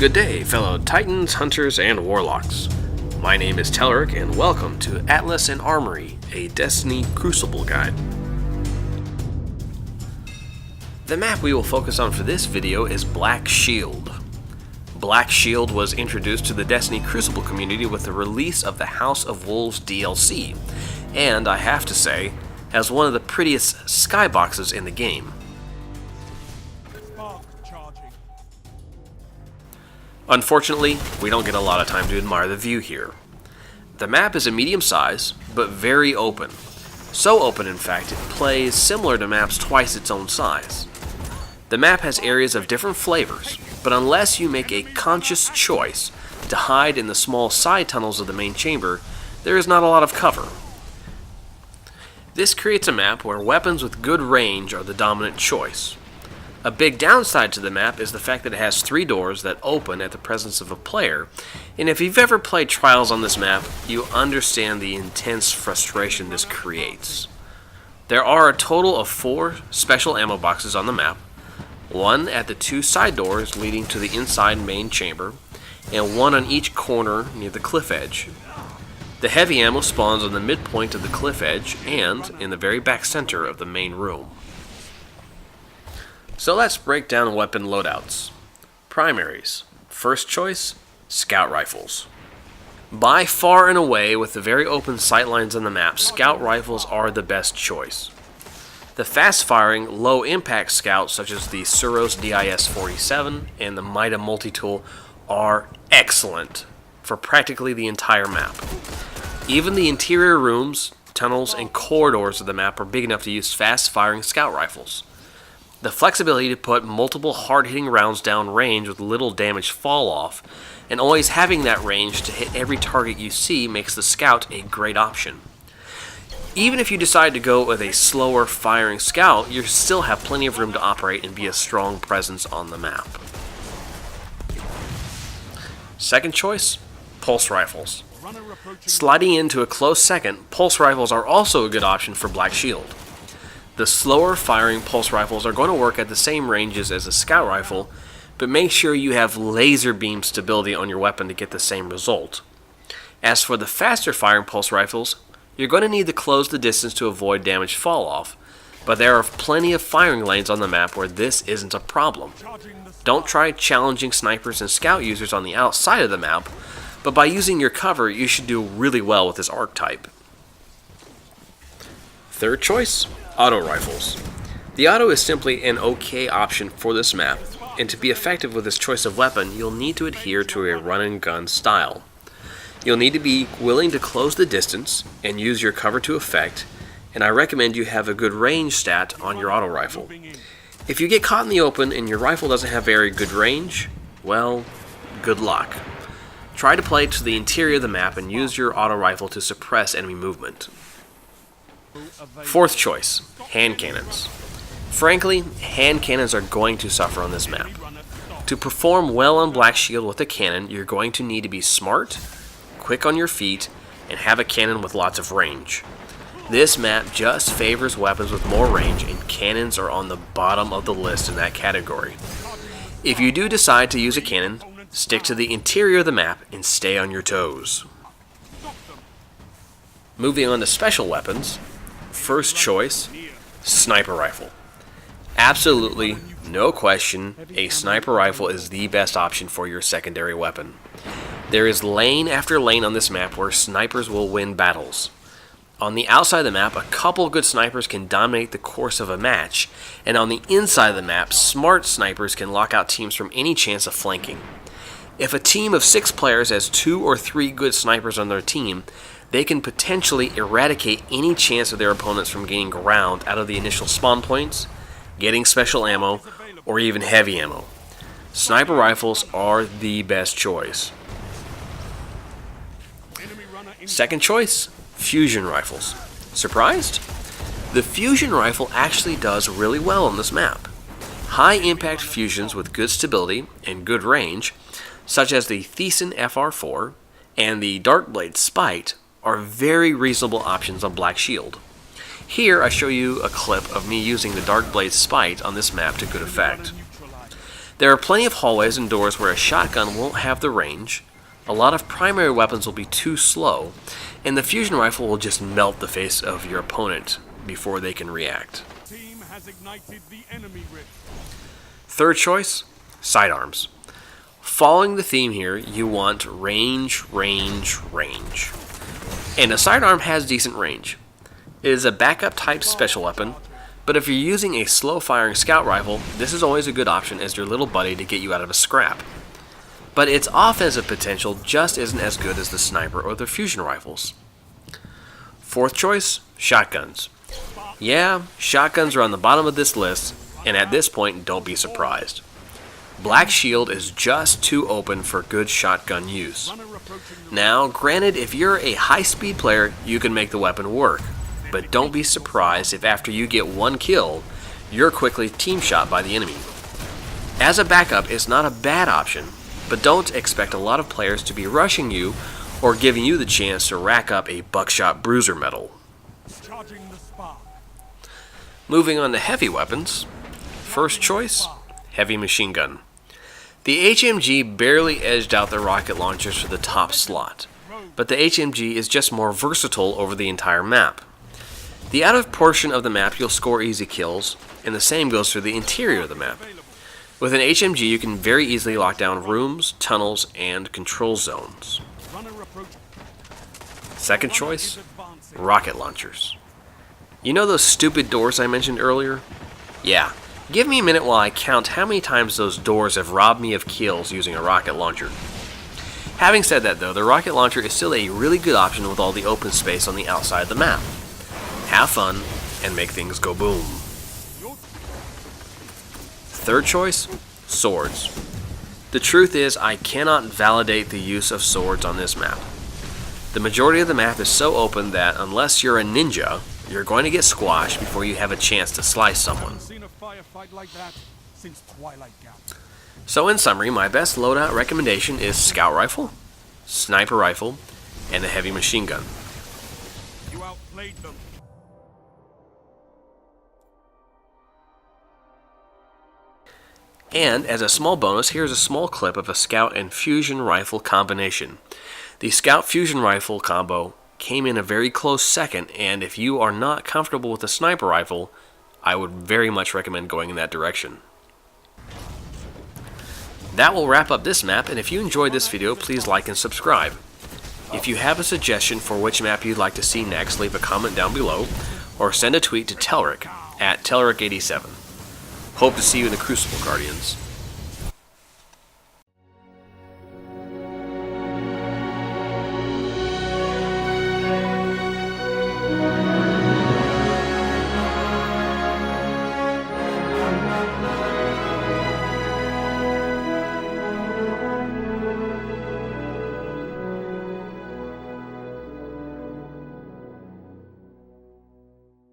Good day, fellow Titans, Hunters, and Warlocks. My name is Telleric, and welcome to Atlas and Armory, a Destiny Crucible guide. The map we will focus on for this video is Black Shield. Black Shield was introduced to the Destiny Crucible community with the release of the House of Wolves DLC, and I have to say, has one of the prettiest skyboxes in the game. Unfortunately, we don't get a lot of time to admire the view here. The map is a medium size, but very open. So open, in fact, it plays similar to maps twice its own size. The map has areas of different flavors, but unless you make a conscious choice to hide in the small side tunnels of the main chamber, there is not a lot of cover. This creates a map where weapons with good range are the dominant choice. A big downside to the map is the fact that it has 3 doors that open at the presence of a player, and if you've ever played Trials on this map, you understand the intense frustration this creates. There are a total of 4 special ammo boxes on the map, one at the 2 side doors leading to the inside main chamber, and one on each corner near the cliff edge. The heavy ammo spawns on the midpoint of the cliff edge and in the very back center of the main room. So let's break down weapon loadouts. Primaries. First choice, scout rifles. By far and away, with the very open sightlines on the map, scout rifles are the best choice. The fast-firing, low-impact scouts such as the Suros DIS-47 and the Mida multi-tool are excellent for practically the entire map. Even the interior rooms, tunnels, and corridors of the map are big enough to use fast-firing scout rifles. The flexibility to put multiple hard-hitting rounds down range with little damage fall-off, and always having that range to hit every target you see makes the scout a great option. Even if you decide to go with a slower firing scout, you still have plenty of room to operate and be a strong presence on the map. Second choice, pulse rifles. Sliding into a close second, pulse rifles are also a good option for Black Shield. The slower firing pulse rifles are going to work at the same ranges as a scout rifle, but make sure you have laser beam stability on your weapon to get the same result. As for the faster firing pulse rifles, you're going to need to close the distance to avoid damage fall off, but there are plenty of firing lanes on the map where this isn't a problem. Don't try challenging snipers and scout users on the outside of the map, but by using your cover you should do really well with this archetype. Third choice, auto rifles. The auto is simply an okay option for this map, and to be effective with this choice of weapon, you'll need to adhere to a run-and-gun style. You'll need to be willing to close the distance and use your cover to effect, and I recommend you have a good range stat on your auto rifle. If you get caught in the open and your rifle doesn't have very good range, well, good luck. Try to play to the interior of the map and use your auto rifle to suppress enemy movement. Fourth choice, hand cannons. Frankly, hand cannons are going to suffer on this map. To perform well on Black Shield with a cannon, you're going to need to be smart, quick on your feet, and have a cannon with lots of range. This map just favors weapons with more range, and cannons are on the bottom of the list in that category. If you do decide to use a cannon, stick to the interior of the map and stay on your toes. Moving on to special weapons. First choice, sniper rifle. Absolutely, no question, a sniper rifle is the best option for your secondary weapon. There is lane after lane on this map where snipers will win battles. On the outside of the map, a couple good snipers can dominate the course of a match, and on the inside of the map, smart snipers can lock out teams from any chance of flanking. If a team of 6 players has 2 or 3 good snipers on their team, they can potentially eradicate any chance of their opponents from gaining ground out of the initial spawn points, getting special ammo, or even heavy ammo. Sniper rifles are the best choice. Second choice, fusion rifles. Surprised? The fusion rifle actually does really well on this map. High impact fusions with good stability and good range, such as the Thiessen FR4 and the Darkblade Spite, are very reasonable options on Black Shield. Here I show you a clip of me using the Darkblade Spite on this map to good effect. There are plenty of hallways and doors where a shotgun won't have the range, a lot of primary weapons will be too slow, and the fusion rifle will just melt the face of your opponent before they can react. Team has ignited the enemy rift. Third choice, sidearms. Following the theme here, you want range, range, range. And a sidearm has decent range. It is a backup type special weapon, but if you're using a slow firing scout rifle, this is always a good option as your little buddy to get you out of a scrap. But its offensive potential just isn't as good as the sniper or the fusion rifles. Fourth choice, shotguns. Yeah, shotguns are on the bottom of this list, and at this point, don't be surprised. Black Shield is just too open for good shotgun use. Now, granted, if you're a high-speed player, you can make the weapon work, but don't be surprised if after you get one kill, you're quickly team shot by the enemy. As a backup, it's not a bad option, but don't expect a lot of players to be rushing you or giving you the chance to rack up a buckshot bruiser medal. Charging the spark. Moving on to heavy weapons. First choice, heavy machine gun. The HMG barely edged out the rocket launchers for the top slot, but the HMG is just more versatile over the entire map. The outer portion of the map you'll score easy kills, and the same goes for the interior of the map. With an HMG you can very easily lock down rooms, tunnels, and control zones. Second choice, rocket launchers. You know those stupid doors I mentioned earlier? Yeah. Give me a minute while I count how many times those doors have robbed me of kills using a rocket launcher. Having said that though, the rocket launcher is still a really good option with all the open space on the outside of the map. Have fun and make things go boom. Third choice, swords. The truth is I cannot validate the use of swords on this map. The majority of the map is so open that unless you're a ninja, you're going to get squashed before you have a chance to slice someone. So in summary, my best loadout recommendation is scout rifle, sniper rifle, and a heavy machine gun. You outplayed them. And as a small bonus, here's a small clip of a scout and fusion rifle combination. The scout fusion rifle combo came in a very close second, and if you are not comfortable with a sniper rifle, I would very much recommend going in that direction. That will wrap up this map, and if you enjoyed this video, please like and subscribe. If you have a suggestion for which map you'd like to see next, leave a comment down below, or send a tweet to Telric at Telric87. Hope to see you in the Crucible, Guardians.